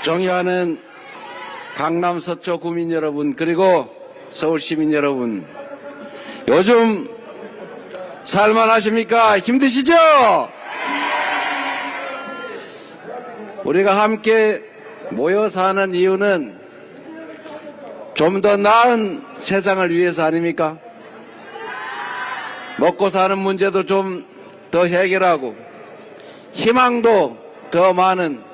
존경하는 강남 서초 구민 여러분, 그리고 서울 시민 여러분, 요즘 살만하십니까? 힘드시죠? 우리가 함께 모여 사는 이유는 좀 더 나은 세상을 위해서 아닙니까? 먹고 사는 문제도 좀 더 해결하고 희망도 더 많은,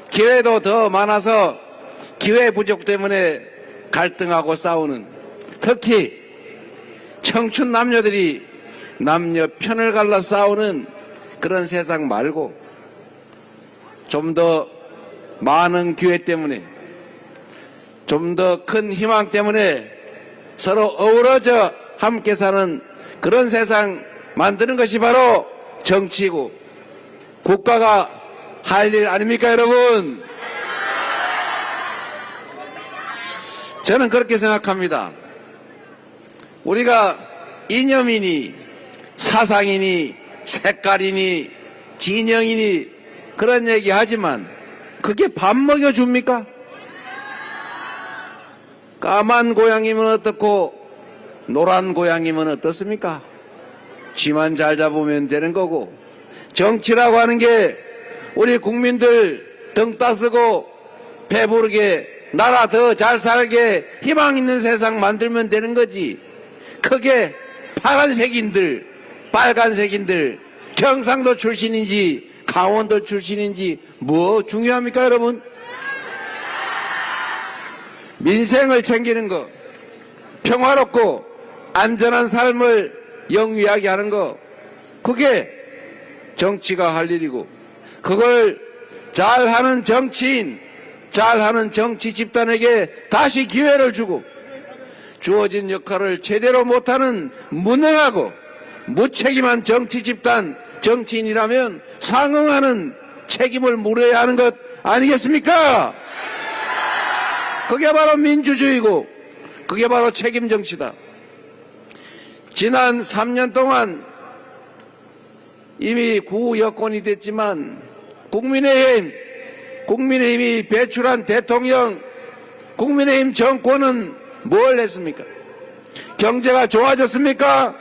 기회도 더 많아서 기회 부족 때문에 갈등하고 싸우는, 특히 청춘 남녀들이 남녀 편을 갈라 싸우는 그런 세상 말고 좀 더 많은 기회 때문에, 좀 더 큰 희망 때문에 서로 어우러져 함께 사는 그런 세상 만드는 것이 바로 정치이고 국가가 할 일 아닙니까, 여러분? 저는 그렇게 생각합니다. 우리가 이념이니 사상이니 색깔이니 진영이니 그런 얘기 하지만 그게 밥 먹여줍니까? 까만 고양이면 어떻고 노란 고양이면 어떻습니까? 쥐만 잘 잡으면 되는 거고, 정치라고 하는 게 우리 국민들 등 따쓰고 배부르게 나라 더 잘 살게 희망 있는 세상 만들면 되는 거지. 그게 파란색인들 빨간색인들 경상도 출신인지 강원도 출신인지 뭐 중요합니까, 여러분? 민생을 챙기는 거, 평화롭고 안전한 삶을 영위하게 하는 거, 그게 정치가 할 일이고, 그걸 잘하는 정치인, 잘하는 정치 집단에게 다시 기회를 주고, 주어진 역할을 제대로 못하는 무능하고 무책임한 정치 집단, 정치인이라면 상응하는 책임을 물어야 하는 것 아니겠습니까? 그게 바로 민주주의고 그게 바로 책임 정치다. 지난 3년 동안 이미 구후 여건이 됐지만 국민의힘이 배출한 대통령, 국민의힘 정권은 뭘 했습니까? 경제가 좋아졌습니까?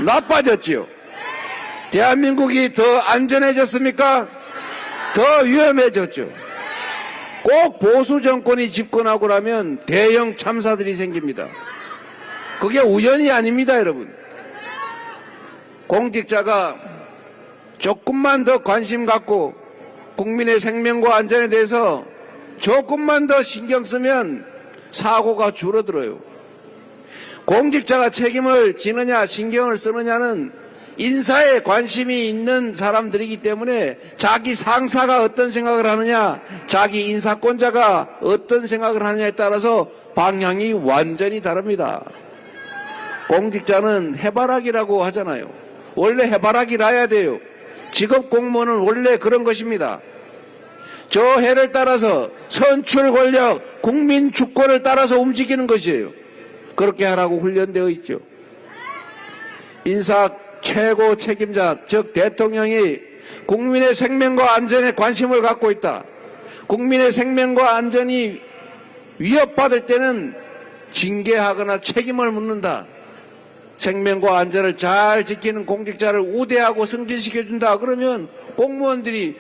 나빠졌지요. 대한민국이 더 안전해졌습니까? 더 위험해졌죠. 꼭 보수 정권이 집권하고 나면 대형 참사들이 생깁니다. 그게 우연이 아닙니다, 여러분. 공직자가 조금만 더 관심 갖고 국민의 생명과 안전에 대해서 조금만 더 신경 쓰면 사고가 줄어들어요. 공직자가 책임을 지느냐 신경을 쓰느냐는 인사에 관심이 있는 사람들이기 때문에 자기 상사가 어떤 생각을 하느냐, 자기 인사권자가 어떤 생각을 하느냐에 따라서 방향이 완전히 다릅니다. 공직자는 해바라기라고 하잖아요. 원래 해바라기라야 돼요. 직업 공무원은 원래 그런 것입니다. 저 해를 따라서 선출 권력, 국민 주권을 따라서 움직이는 것이에요. 그렇게 하라고 훈련되어 있죠. 인사 최고 책임자, 즉 대통령이 국민의 생명과 안전에 관심을 갖고 있다. 국민의 생명과 안전이 위협받을 때는 징계하거나 책임을 묻는다. 생명과 안전을 잘 지키는 공직자를 우대하고 승진시켜준다. 그러면 공무원들이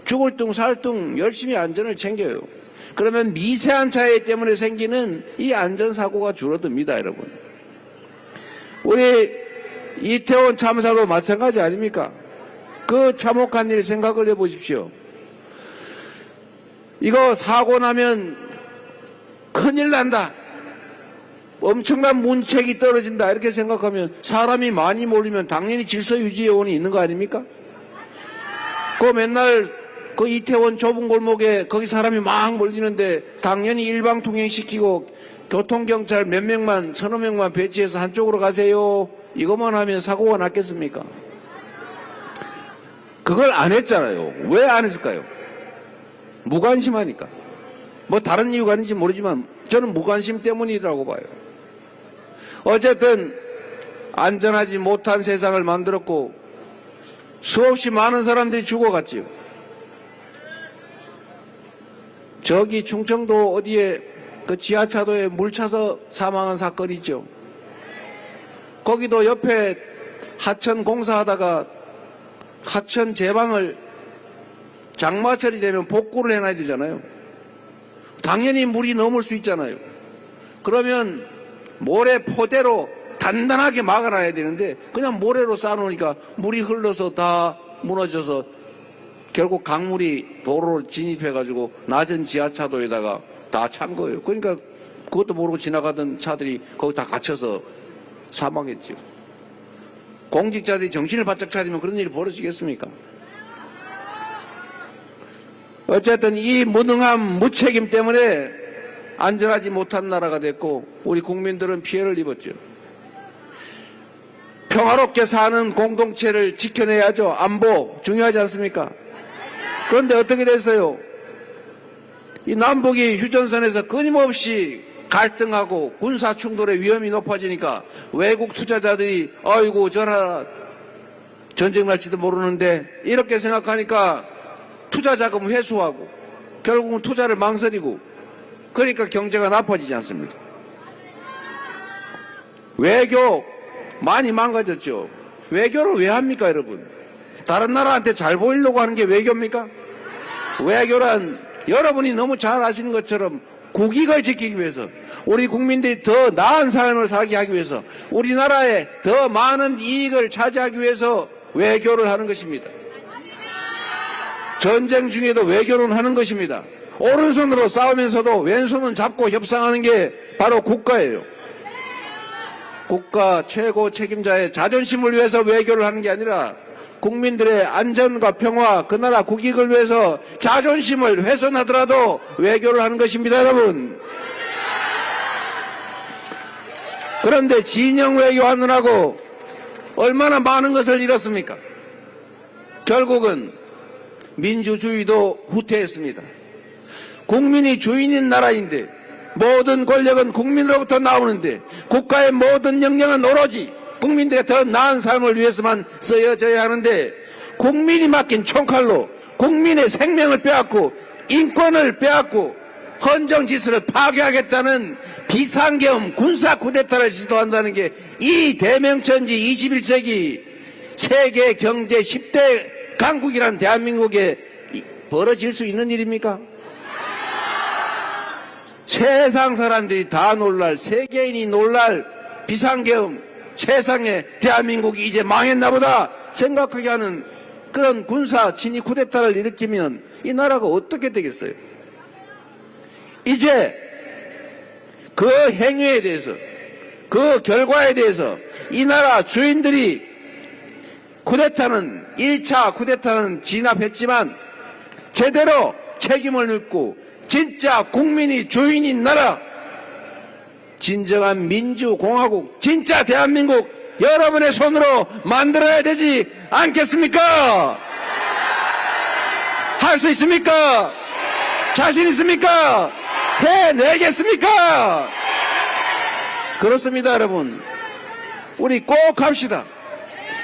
죽을 둥 살 둥 열심히 안전을 챙겨요. 그러면 미세한 차이 때문에 생기는 이 안전사고가 줄어듭니다, 여러분. 우리 이태원 참사도 마찬가지 아닙니까? 그 참혹한 일 생각을 해보십시오. 이거 사고 나면 큰일 난다, 엄청난 문책이 떨어진다, 이렇게 생각하면 사람이 많이 몰리면 당연히 질서유지요원이 있는 거 아닙니까? 그 맨날 그 이태원 좁은 골목에 거기 사람이 막 몰리는데 당연히 일방통행시키고 교통경찰 몇 명만, 서너 명만 배치해서 한쪽으로 가세요, 이것만 하면 사고가 났겠습니까? 그걸 안 했잖아요. 왜 안 했을까요? 무관심하니까. 뭐 다른 이유가 아닌지 모르지만 저는 무관심 때문이라고 봐요. 어쨌든 안전하지 못한 세상을 만들었고 수없이 많은 사람들이 죽어갔지요. 저기 충청도 어디에 그 지하차도에 물 차서 사망한 사건이 있죠. 거기도 옆에 하천 공사하다가 하천 제방을 장마철이 되면 복구를 해놔야 되잖아요. 당연히 물이 넘을 수 있잖아요. 그러면 모래 포대로 단단하게 막아놔야 되는데 그냥 모래로 쌓아놓으니까 물이 흘러서 다 무너져서 결국 강물이 도로로 진입해가지고 낮은 지하차도에다가 다 찬 거예요. 그러니까 그것도 모르고 지나가던 차들이 거기 다 갇혀서 사망했죠. 공직자들이 정신을 바짝 차리면 그런 일이 벌어지겠습니까? 어쨌든 이 무능함, 무책임 때문에 안전하지 못한 나라가 됐고 우리 국민들은 피해를 입었죠. 평화롭게 사는 공동체를 지켜내야죠. 안보 중요하지 않습니까? 그런데 어떻게 됐어요? 이 남북이 휴전선에서 끊임없이 갈등하고 군사 충돌의 위험이 높아지니까 외국 투자자들이 아이고 저라 전쟁 날지도 모르는데 이렇게 생각하니까 투자 자금 회수하고 결국은 투자를 망설이고 그러니까 경제가 나빠지지 않습니까? 외교 많이 망가졌죠. 외교를 왜 합니까, 여러분? 다른 나라한테 잘 보이려고 하는 게 외교입니까? 외교란 여러분이 너무 잘 아시는 것처럼 국익을 지키기 위해서 우리 국민들이 더 나은 삶을 살게 하기 위해서 우리나라에 더 많은 이익을 차지하기 위해서 외교를 하는 것입니다. 전쟁 중에도 외교는 하는 것입니다. 오른손으로 싸우면서도 왼손은 잡고 협상하는 게 바로 국가예요. 국가 최고 책임자의 자존심을 위해서 외교를 하는 게 아니라 국민들의 안전과 평화, 그 나라 국익을 위해서 자존심을 훼손하더라도 외교를 하는 것입니다, 여러분. 그런데 진영 외교하느라고 얼마나 많은 것을 잃었습니까? 결국은 민주주의도 후퇴했습니다. 국민이 주인인 나라인데 모든 권력은 국민으로부터 나오는데 국가의 모든 역량은 오로지 국민들의 더 나은 삶을 위해서만 쓰여져야 하는데 국민이 맡긴 총칼로 국민의 생명을 빼앗고 인권을 빼앗고 헌정질서를 파괴하겠다는 비상계엄 군사 쿠데타를 시도한다는 게 이 대명천지 21세기 세계 경제 10대 강국이란 대한민국에 벌어질 수 있는 일입니까? 세상 사람들이 다 놀랄, 세계인이 놀랄 비상계엄, 세상에 대한민국이 이제 망했나 보다 생각하게 하는 그런 군사 진위 쿠데타를 일으키면 이 나라가 어떻게 되겠어요? 이제 그 행위에 대해서, 그 결과에 대해서 이 나라 주인들이 쿠데타는 1차 쿠데타는 진압했지만 제대로 책임을 묻고 진짜 국민이 주인인 나라, 진정한 민주공화국, 진짜 대한민국 여러분의 손으로 만들어야 되지 않겠습니까? 할 수 있습니까? 자신 있습니까? 해내겠습니까? 그렇습니다, 여러분. 우리 꼭 합시다.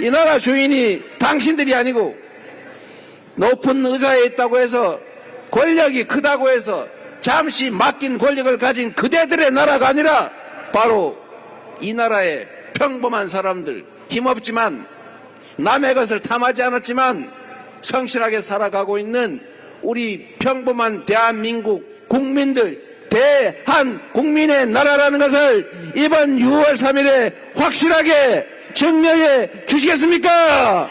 이 나라 주인이 당신들이 아니고 높은 의자에 있다고 해서 권력이 크다고 해서 잠시 맡긴 권력을 가진 그대들의 나라가 아니라 바로 이 나라의 평범한 사람들, 힘없지만 남의 것을 탐하지 않았지만 성실하게 살아가고 있는 우리 평범한 대한민국 국민들, 대한국민의 나라라는 것을 이번 6월 3일에 확실하게 증명해 주시겠습니까?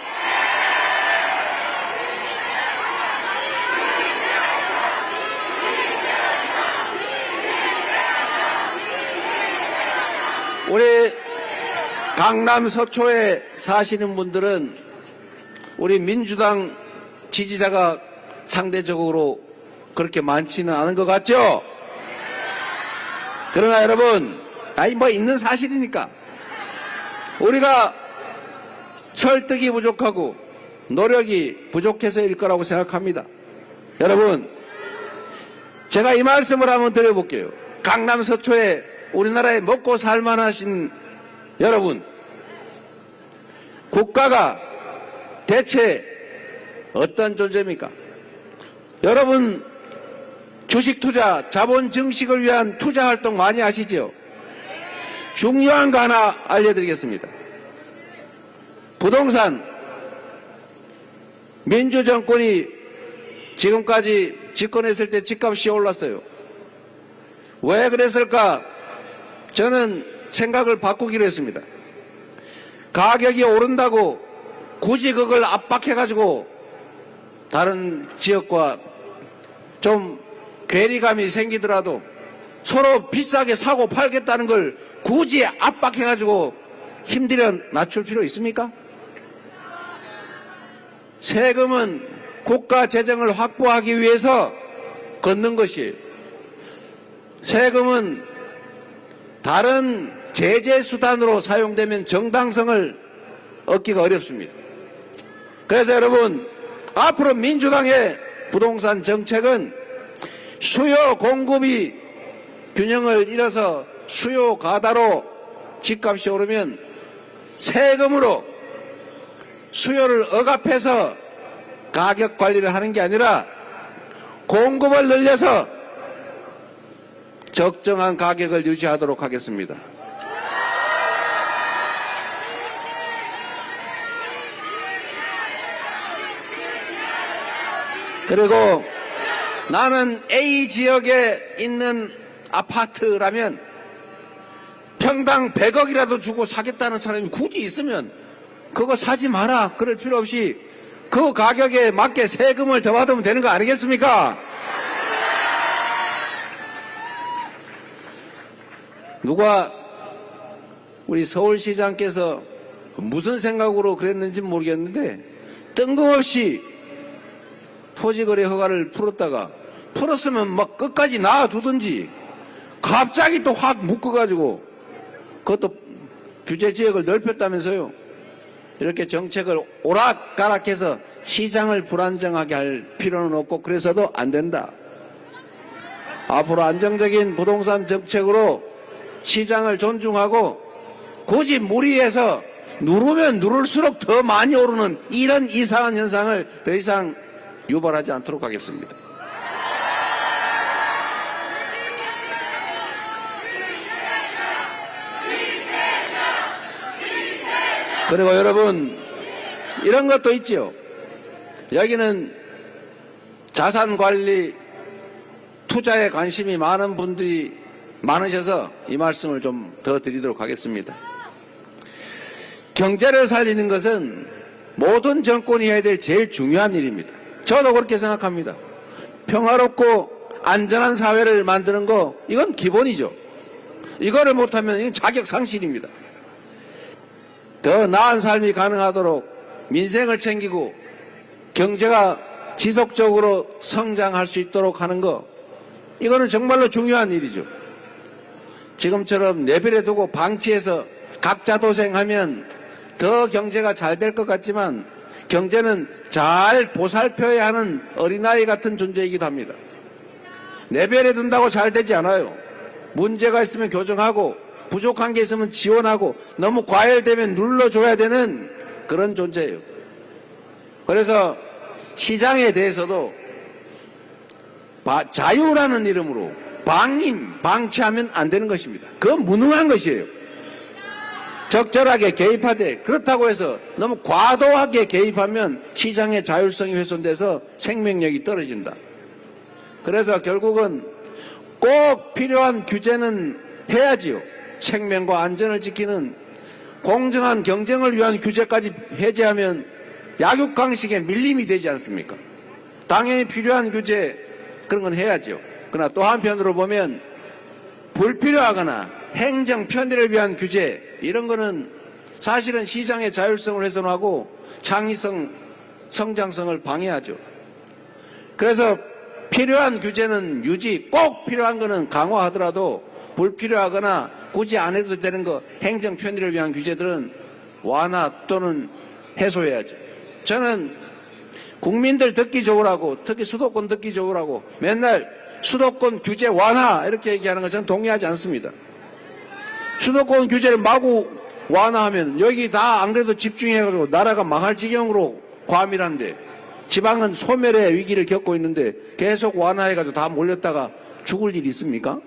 우리 강남 서초에 사시는 분들은 우리 민주당 지지자가 상대적으로 그렇게 많지는 않은 것 같죠? 그러나 여러분, 뭐 있는 사실이니까 우리가 설득이 부족하고 노력이 부족해서일 거라고 생각합니다. 여러분, 제가 이 말씀을 한번 드려볼게요. 강남 서초에 우리나라에 먹고 살만하신 여러분, 국가가 대체 어떤 존재입니까? 여러분 주식 투자, 자본 증식을 위한 투자 활동 많이 하시죠? 중요한 거 하나 알려드리겠습니다. 부동산, 민주정권이 지금까지 집권했을 때 집값이 올랐어요. 왜 그랬을까? 저는 생각을 바꾸기로 했습니다. 가격이 오른다고 굳이 그걸 압박해가지고 다른 지역과 좀 괴리감이 생기더라도 서로 비싸게 사고 팔겠다는 걸 굳이 압박해가지고 힘들여 낮출 필요 있습니까? 세금은 국가 재정을 확보하기 위해서 걷는 것이에요. 세금은 다른 제재 수단으로 사용되면 정당성을 얻기가 어렵습니다. 그래서 여러분, 앞으로 민주당의 부동산 정책은 수요 공급이 균형을 잃어서 수요 과다로 집값이 오르면 세금으로 수요를 억압해서 가격 관리를 하는 게 아니라 공급을 늘려서 적정한 가격을 유지하도록 하겠습니다. 그리고 나는 A 지역에 있는 아파트라면 평당 100억이라도 주고 사겠다는 사람이 굳이 있으면 그거 사지 마라. 그럴 필요 없이 그 가격에 맞게 세금을 더 받으면 되는 거 아니겠습니까? 누가 우리 서울시장께서 무슨 생각으로 그랬는지 모르겠는데 뜬금없이 토지거래 허가를 풀었으면 막 끝까지 놔두든지 갑자기 또 확 묶어가지고 그것도 규제지역을 넓혔다면서요. 이렇게 정책을 오락가락해서 시장을 불안정하게 할 필요는 없고 그래서도 안 된다. 앞으로 안정적인 부동산 정책으로 시장을 존중하고 굳이 무리해서 누르면 누를수록 더 많이 오르는 이런 이상한 현상을 더 이상 유발하지 않도록 하겠습니다. 그리고 여러분, 이런 것도 있지요. 여기는 자산관리, 투자에 관심이 많은 분들이 많으셔서 이 말씀을 좀 더 드리도록 하겠습니다. 경제를 살리는 것은 모든 정권이 해야 될 제일 중요한 일입니다. 저도 그렇게 생각합니다. 평화롭고 안전한 사회를 만드는 거, 이건 기본이죠. 이거를 못하면 이건 자격 상실입니다. 더 나은 삶이 가능하도록 민생을 챙기고 경제가 지속적으로 성장할 수 있도록 하는 거, 이거는 정말로 중요한 일이죠. 지금처럼 내버려 두고 방치해서 각자 도생하면 더 경제가 잘 될 것 같지만 경제는 잘 보살펴야 하는 어린아이 같은 존재이기도 합니다. 내버려 둔다고 잘 되지 않아요. 문제가 있으면 교정하고 부족한 게 있으면 지원하고 너무 과열되면 눌러줘야 되는 그런 존재예요. 그래서 시장에 대해서도 자유라는 이름으로 방치하면 안 되는 것입니다. 그건 무능한 것이에요. 적절하게 개입하되, 그렇다고 해서 너무 과도하게 개입하면 시장의 자율성이 훼손돼서 생명력이 떨어진다. 그래서 결국은 꼭 필요한 규제는 해야지요. 생명과 안전을 지키는 공정한 경쟁을 위한 규제까지 해제하면 약육강식의 밀림이 되지 않습니까? 당연히 필요한 규제, 그런 건 해야죠. 그러나 또 한편으로 보면 불필요하거나 행정 편의를 위한 규제, 이런 거는 사실은 시장의 자율성을 훼손하고 창의성, 성장성을 방해하죠. 그래서 필요한 규제는 유지, 꼭 필요한 거는 강화하더라도 불필요하거나 굳이 안 해도 되는 거, 행정 편의를 위한 규제들은 완화 또는 해소해야죠. 저는 국민들 듣기 좋으라고, 특히 수도권 듣기 좋으라고 맨날 수도권 규제 완화 이렇게 얘기하는 거 저는 동의하지 않습니다. 수도권 규제를 마구 완화하면 여기 다 안 그래도 집중해가지고 나라가 망할 지경으로 과밀한데 지방은 소멸의 위기를 겪고 있는데 계속 완화해가지고 다 몰렸다가 죽을 일이 있습니까?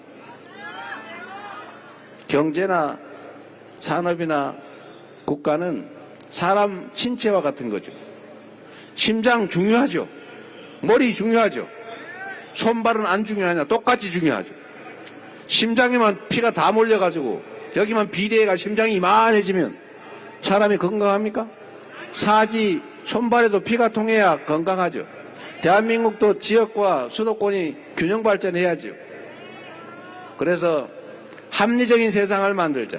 경제나 산업이나 국가는 사람 신체와 같은 거죠. 심장 중요하죠. 머리 중요하죠. 손발은 안 중요하냐? 똑같이 중요하죠. 심장에만 피가 다 몰려가지고 여기만 비대해가 심장이 이만해지면 사람이 건강합니까? 사지, 손발에도 피가 통해야 건강하죠. 대한민국도 지역과 수도권이 균형 발전해야죠. 그래서 합리적인 세상을 만들자.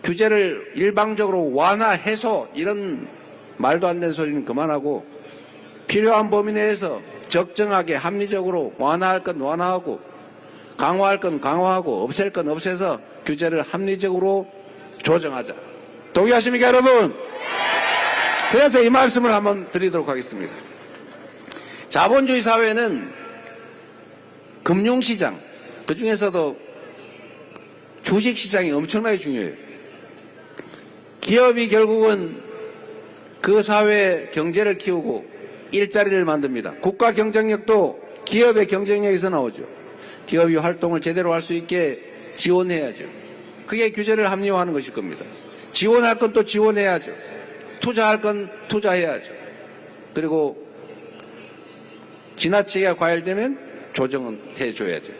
규제를 일방적으로 완화, 해소 이런 말도 안 되는 소리는 그만하고 필요한 범위 내에서 적정하게 합리적으로 완화할 건 완화하고 강화할 건 강화하고 없앨 건 없애서 규제를 합리적으로 조정하자. 동의하십니까, 여러분? 그래서 이 말씀을 한번 드리도록 하겠습니다. 자본주의 사회는 금융시장, 그중에서도 주식시장이 엄청나게 중요해요. 기업이 결국은 그 사회의 경제를 키우고 일자리를 만듭니다. 국가 경쟁력도 기업의 경쟁력에서 나오죠. 기업이 활동을 제대로 할 수 있게 지원해야죠. 그게 규제를 합리화하는 것일 겁니다. 지원할 건 또 지원해야죠. 투자할 건 투자해야죠. 그리고 지나치게 과열되면 조정은 해줘야죠.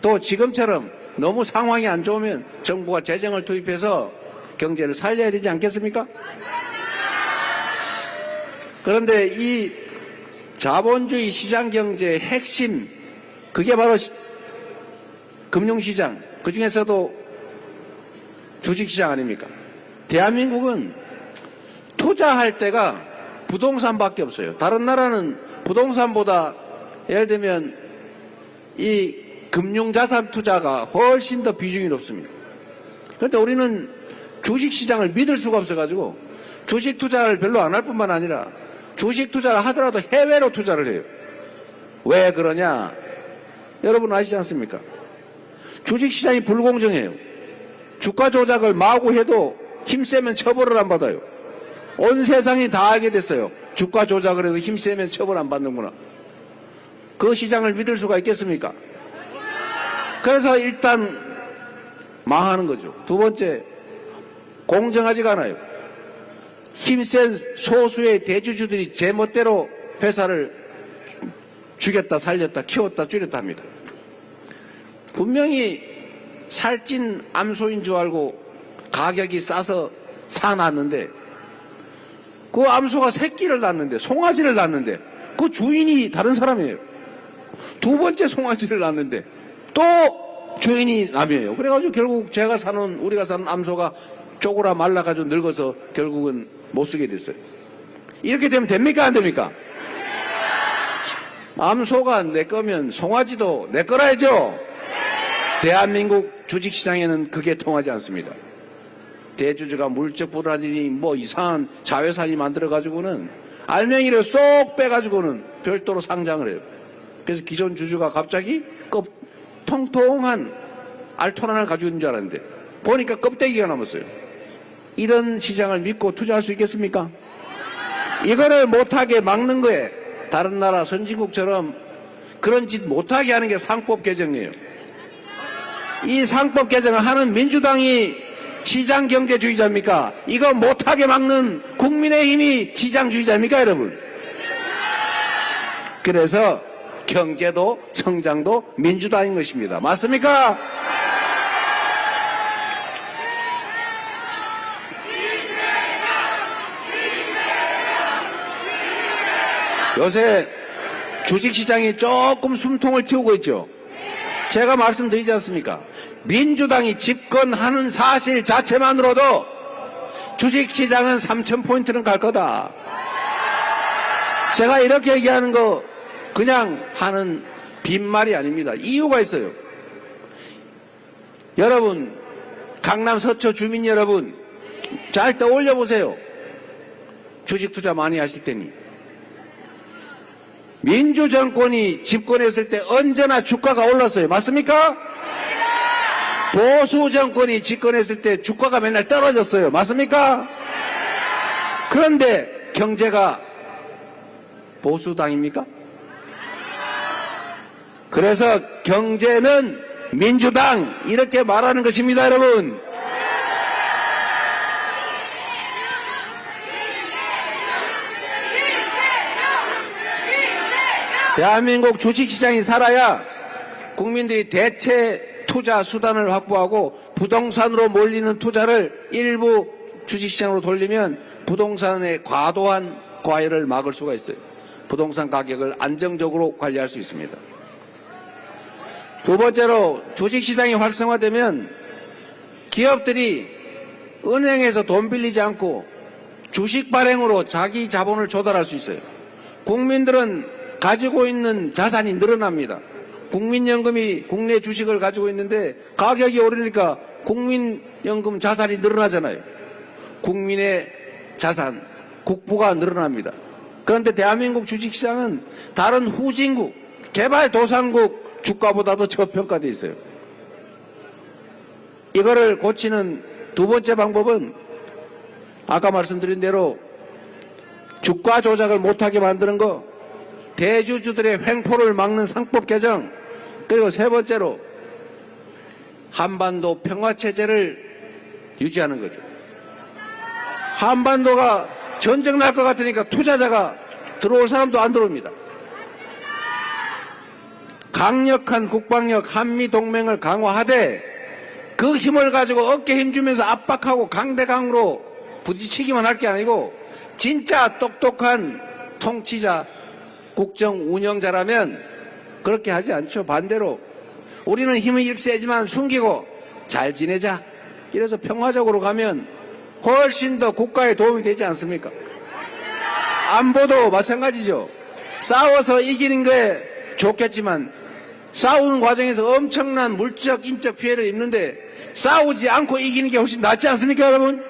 또 지금처럼 너무 상황이 안 좋으면 정부가 재정을 투입해서 경제를 살려야 되지 않겠습니까? 그런데 이 자본주의 시장경제의 핵심, 그게 바로 금융시장, 그중에서도 주식시장 아닙니까? 대한민국은 투자할 때가 부동산밖에 없어요. 다른 나라는 부동산보다 예를 들면 이 금융자산 투자가 훨씬 더 비중이 높습니다. 그런데 우리는 주식시장을 믿을 수가 없어가지고 주식 투자를 별로 안 할 뿐만 아니라 주식 투자를 하더라도 해외로 투자를 해요. 왜 그러냐? 여러분 아시지 않습니까? 주식시장이 불공정해요. 주가 조작을 마구 해도 힘세면 처벌을 안 받아요. 온 세상이 다 알게 됐어요. 주가 조작을 해도 힘세면 처벌 안 받는구나. 그 시장을 믿을 수가 있겠습니까? 그래서 일단 망하는 거죠. 두 번째, 공정하지가 않아요. 힘센 소수의 대주주들이 제멋대로 회사를 죽였다 살렸다 키웠다 줄였다 합니다. 분명히 살찐 암소인 줄 알고 가격이 싸서 사놨는데 그 암소가 새끼를 낳는데 송아지를 낳는데 그 주인이 다른 사람이에요. 두 번째 송아지를 낳는데 또 주인이 남이에요. 그래가지고 결국 우리가 사는 암소가 쪼그라 말라가지고 늙어서 결국은 못 쓰게 됐어요. 이렇게 되면 됩니까 안 됩니까? 암소가 내 거면 송아지도 내 거라야죠. 대한민국 주식시장에는 그게 통하지 않습니다. 대주주가 물적 불안이니 뭐 이상한 자회사니 만들어가지고는 알맹이를 쏙 빼가지고는 별도로 상장을 해요. 그래서 기존 주주가 갑자기 통통한 알토란을 가지고 있는 줄 알았는데 보니까 껍데기가 남았어요. 이런 시장을 믿고 투자할 수 있겠습니까? 이거를 못하게 막는 거에 다른 나라 선진국처럼 그런 짓 못하게 하는 게 상법 개정이에요. 이 상법 개정을 하는 민주당이 시장경제주의자입니까? 이거 못하게 막는 국민의힘이 시장주의자입니까, 여러분? 그래서 경제도 성장도 민주당인 것입니다. 맞습니까? 요새 주식시장이 조금 숨통을 틔우고 있죠. 제가 말씀드리지 않습니까? 민주당이 집권하는 사실 자체만으로도 주식시장은 3,000포인트는 갈 거다. 제가 이렇게 얘기하는 거 그냥 하는 빈말이 아닙니다. 이유가 있어요. 여러분, 강남 서초 주민 여러분, 잘 떠올려 보세요. 주식 투자 많이 하실 테니. 민주정권이 집권했을 때 언제나 주가가 올랐어요. 맞습니까? 보수정권이 집권했을 때 주가가 맨날 떨어졌어요. 맞습니까? 그런데 경제가 보수당입니까? 그래서 경제는 민주당 이렇게 말하는 것입니다, 여러분. 대한민국 주식시장이 살아야 국민들이 대체 투자 수단을 확보하고 부동산으로 몰리는 투자를 일부 주식시장으로 돌리면 부동산의 과도한 과열을 막을 수가 있어요. 부동산 가격을 안정적으로 관리할 수 있습니다. 두 번째로 주식시장이 활성화되면 기업들이 은행에서 돈 빌리지 않고 주식 발행으로 자기 자본을 조달할 수 있어요. 국민들은 가지고 있는 자산이 늘어납니다. 국민연금이 국내 주식을 가지고 있는데 가격이 오르니까 국민연금 자산이 늘어나잖아요. 국민의 자산, 국부가 늘어납니다. 그런데 대한민국 주식시장은 다른 후진국, 개발도상국 주가보다도 저평가되어 있어요. 이거를 고치는 두 번째 방법은 아까 말씀드린 대로 주가 조작을 못하게 만드는 거, 대주주들의 횡포를 막는 상법 개정, 그리고 세 번째로 한반도 평화체제를 유지하는 거죠. 한반도가 전쟁 날 것 같으니까 투자자가 들어올 사람도 안 들어옵니다. 강력한 국방력 한미동맹을 강화하되 그 힘을 가지고 어깨 힘주면서 압박하고 강대강으로 부딪히기만 할 게 아니고 진짜 똑똑한 통치자, 국정 운영자라면 그렇게 하지 않죠. 반대로 우리는 힘이 이렇게 세지만 숨기고 잘 지내자. 이래서 평화적으로 가면 훨씬 더 국가에 도움이 되지 않습니까? 안보도 마찬가지죠. 싸워서 이기는 게 좋겠지만 싸우는 과정에서 엄청난 물적, 인적 피해를 입는데 싸우지 않고 이기는 게 훨씬 낫지 않습니까, 여러분?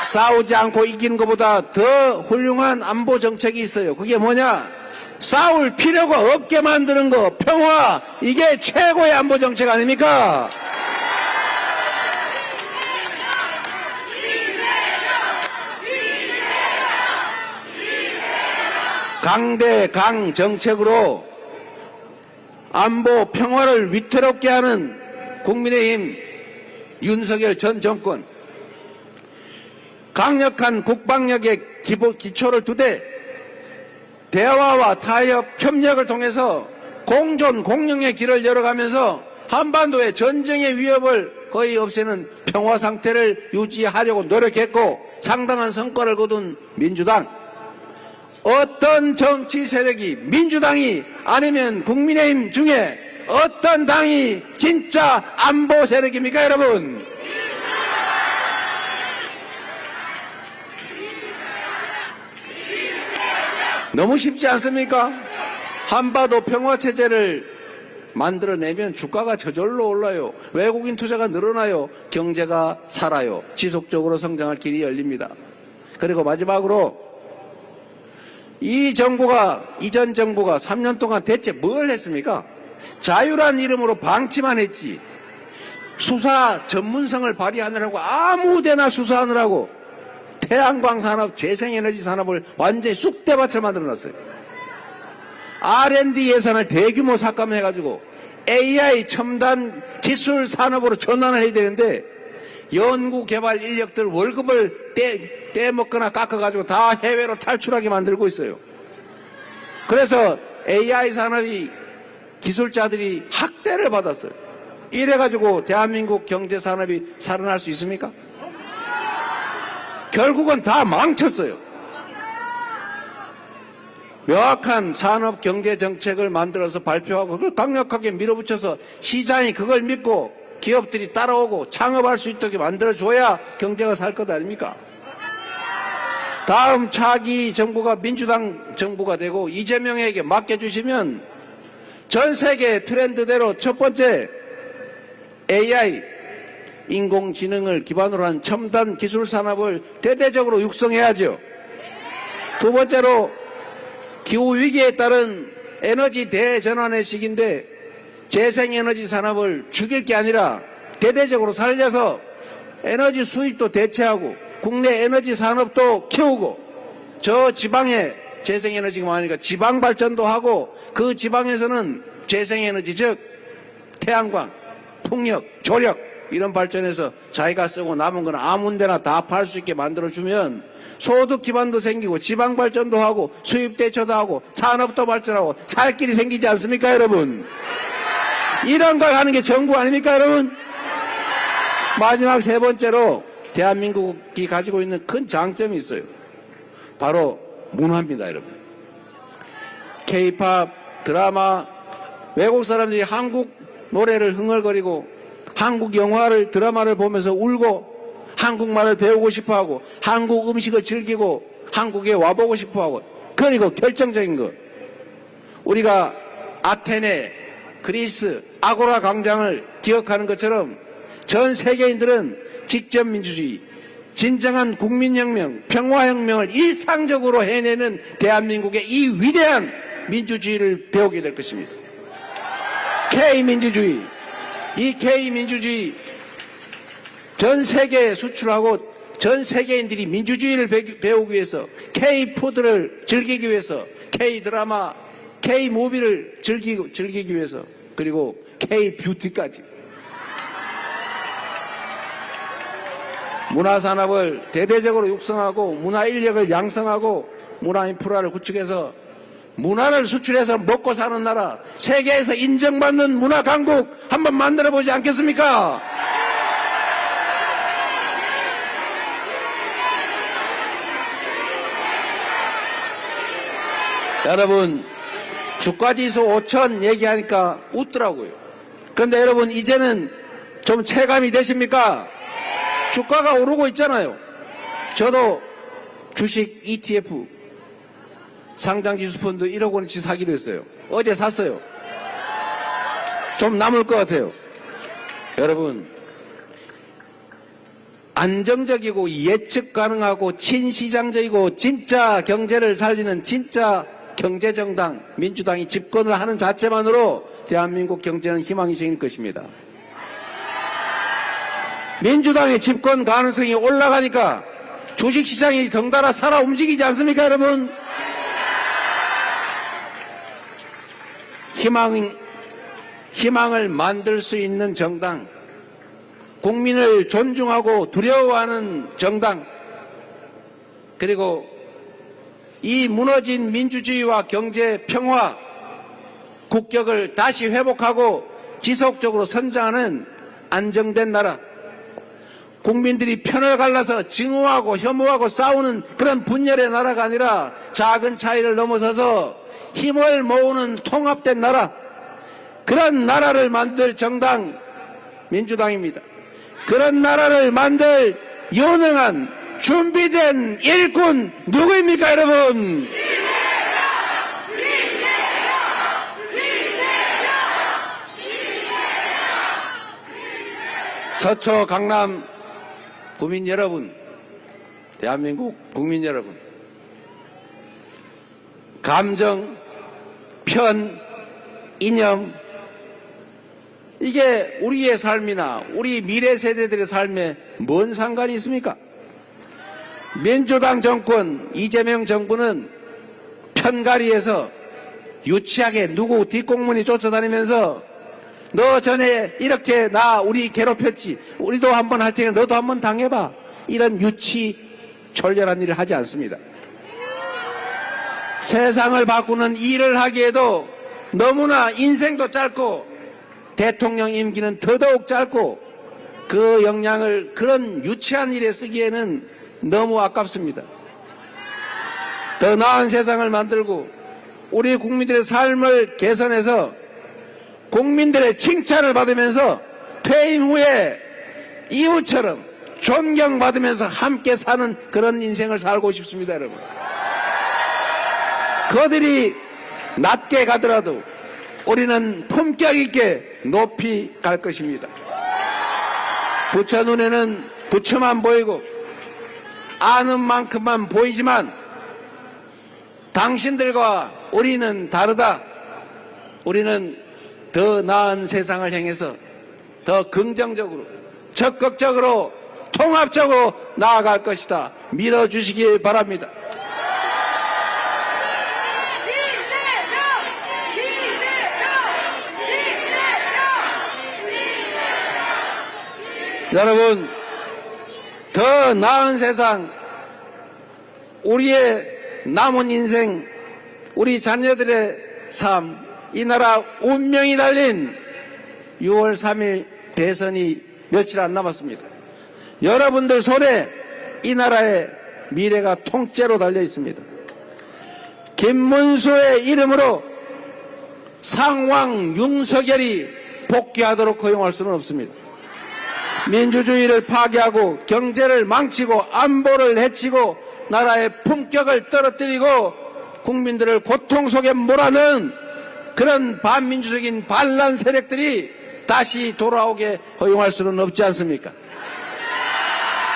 싸우지 않고 이기는 것보다 더 훌륭한 안보 정책이 있어요. 그게 뭐냐? 싸울 필요가 없게 만드는 거, 평화. 이게 최고의 안보 정책 아닙니까? 강대강 정책으로 안보 평화를 위태롭게 하는 국민의힘 윤석열 전 정권, 강력한 국방력의 기초를 두되 대화와 타협, 협력을 통해서 공존, 공영의 길을 열어가면서 한반도의 전쟁의 위협을 거의 없애는 평화 상태를 유지하려고 노력했고 상당한 성과를 거둔 민주당, 어떤 정치 세력이 민주당이 아니면 국민의힘 중에 어떤 당이 진짜 안보 세력입니까, 여러분? 너무 쉽지 않습니까? 한반도 평화체제를 만들어내면 주가가 저절로 올라요. 외국인 투자가 늘어나요. 경제가 살아요. 지속적으로 성장할 길이 열립니다. 그리고 마지막으로 이전 정부가 3년 동안 대체 뭘 했습니까? 자유란 이름으로 방치만 했지. 수사 전문성을 발휘하느라고 아무데나 수사하느라고 태양광 산업, 재생에너지 산업을 완전히 쑥대밭을 만들어놨어요. R&D 예산을 대규모 삭감해가지고 AI 첨단 기술 산업으로 전환을 해야 되는데 연구개발 인력들 월급을 떼먹거나 깎아가지고 다 해외로 탈출하게 만들고 있어요. 그래서 AI 산업이 기술자들이 학대를 받았어요. 이래가지고 대한민국 경제산업이 살아날 수 있습니까? 결국은 다 망쳤어요. 명확한 산업 경제 정책을 만들어서 발표하고 그걸 강력하게 밀어붙여서 시장이 그걸 믿고 기업들이 따라오고 창업할 수 있도록 만들어줘야 경제가 살 것 아닙니까? 다음 차기 정부가 민주당 정부가 되고 이재명에게 맡겨주시면 전 세계 트렌드대로 첫 번째 AI, 인공지능을 기반으로 한 첨단 기술 산업을 대대적으로 육성해야죠. 두 번째로 기후위기에 따른 에너지 대전환의 시기인데 재생에너지 산업을 죽일 게 아니라 대대적으로 살려서 에너지 수입도 대체하고 국내 에너지 산업도 키우고 저 지방에 재생에너지가 많으니까 지방 발전도 하고 그 지방에서는 재생에너지 즉 태양광, 풍력, 조력 이런 발전해서 자기가 쓰고 남은 건 아무 데나 다 팔 수 있게 만들어주면 소득 기반도 생기고 지방 발전도 하고 수입 대처도 하고 산업도 발전하고 살 길이 생기지 않습니까 여러분? 이런 걸 하는 게 정부 아닙니까 여러분? 마지막 세 번째로 대한민국이 가지고 있는 큰 장점이 있어요. 바로 문화입니다 여러분. K-팝, 드라마, 외국 사람들이 한국 노래를 흥얼거리고 한국 영화를 드라마를 보면서 울고 한국말을 배우고 싶어하고 한국 음식을 즐기고 한국에 와보고 싶어하고 그리고 결정적인 것 우리가 아테네, 그리스, 아고라 광장을 기억하는 것처럼 전 세계인들은 직접민주주의, 진정한 국민혁명, 평화혁명을 일상적으로 해내는 대한민국의 이 위대한 민주주의를 배우게 될 것입니다. K민주주의. 이 K민주주의 전 세계에 수출하고 전 세계인들이 민주주의를 배우기 위해서 K푸드를 즐기기 위해서 K드라마, K무비를 즐기기 위해서 그리고 K뷰티까지 문화산업을 대대적으로 육성하고 문화인력을 양성하고 문화인프라를 구축해서 문화를 수출해서 먹고 사는 나라 세계에서 인정받는 문화강국 한번 만들어보지 않겠습니까? 여러분 주가지수 5천 얘기하니까 웃더라고요. 그런데 여러분 이제는 좀 체감이 되십니까? 주가가 오르고 있잖아요. 저도 주식 ETF 상장지수펀드 1억 원어치 사기로 했어요. 어제 샀어요. 좀 남을 것 같아요. 여러분 안정적이고 예측 가능하고 친시장적이고 진짜 경제를 살리는 진짜 경제정당 민주당이 집권을 하는 자체만으로 대한민국 경제는 희망이 생길 것입니다. 민주당의 집권 가능성이 올라가니까 주식시장이 덩달아 살아 움직이지 않습니까 여러분? 희망을 만들 수 있는 정당, 국민을 존중하고 두려워하는 정당, 그리고 이 무너진 민주주의와 경제 평화, 국격을 다시 회복하고 지속적으로 선장하는 안정된 나라, 국민들이 편을 갈라서 증오하고 혐오하고 싸우는 그런 분열의 나라가 아니라 작은 차이를 넘어서서 힘을 모으는 통합된 나라, 그런 나라를 만들 정당 민주당입니다. 그런 나라를 만들 유능한 준비된 일꾼 누구입니까 여러분? 서초 강남 국민 여러분, 대한민국 국민 여러분, 감정, 편, 이념, 이게 우리의 삶이나 우리 미래 세대들의 삶에 뭔 상관이 있습니까? 민주당 정권, 이재명 정부는 편가리에서 유치하게 누구 뒷공문이 쫓아다니면서 너 전에 이렇게 우리 괴롭혔지, 우리도 한번 할 테니까 너도 한번 당해봐, 이런 유치졸렬한 일을 하지 않습니다. 세상을 바꾸는 일을 하기에도 너무나 인생도 짧고 대통령 임기는 더더욱 짧고 그 역량을 그런 유치한 일에 쓰기에는 너무 아깝습니다. 더 나은 세상을 만들고 우리 국민들의 삶을 개선해서 국민들의 칭찬을 받으면서 퇴임 후에 이웃처럼 존경받으면서 함께 사는 그런 인생을 살고 싶습니다, 여러분. 그들이 낮게 가더라도 우리는 품격 있게 높이 갈 것입니다. 부처 눈에는 부처만 보이고 아는 만큼만 보이지만 당신들과 우리는 다르다. 우리는 더 나은 세상을 향해서 더 긍정적으로, 적극적으로, 통합적으로 나아갈 것이다. 믿어주시기 바랍니다. 여러분, 더 나은 세상, 우리의 남은 인생, 우리 자녀들의 삶, 이 나라 운명이 달린 6월 3일 대선이 며칠 안 남았습니다. 여러분들 손에 이 나라의 미래가 통째로 달려 있습니다. 김문수의 이름으로 상왕 윤석열이 복귀하도록 허용할 수는 없습니다. 민주주의를 파괴하고 경제를 망치고 안보를 해치고 나라의 품격을 떨어뜨리고 국민들을 고통 속에 몰아넣은 그런 반민주적인 반란 세력들이 다시 돌아오게 허용할 수는 없지 않습니까?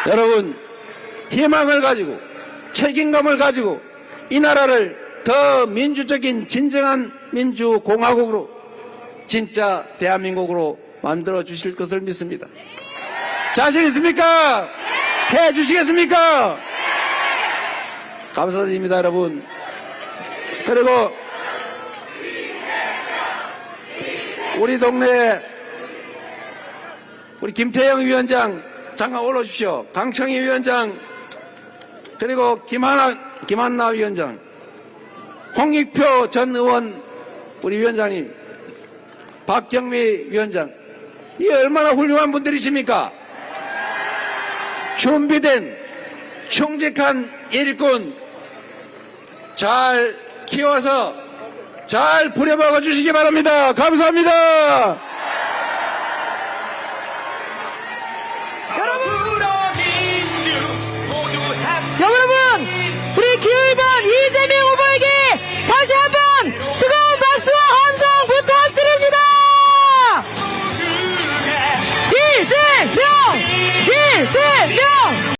여러분, 희망을 가지고 책임감을 가지고 이 나라를 더 민주적인 진정한 민주공화국으로, 진짜 대한민국으로 만들어 주실 것을 믿습니다. 자신 있습니까? 해 주시겠습니까? 감사드립니다, 여러분. 그리고 우리 동네에 우리 김태형 위원장 잠깐 올라오십시오. 강청희 위원장, 그리고 김한나 위원장, 홍익표 전 의원 우리 위원장님, 박경미 위원장, 이 얼마나 훌륭한 분들이십니까? 준비된 충직한 일꾼 잘 키워서 잘 부려먹어 주시기 바랍니다. 감사합니다.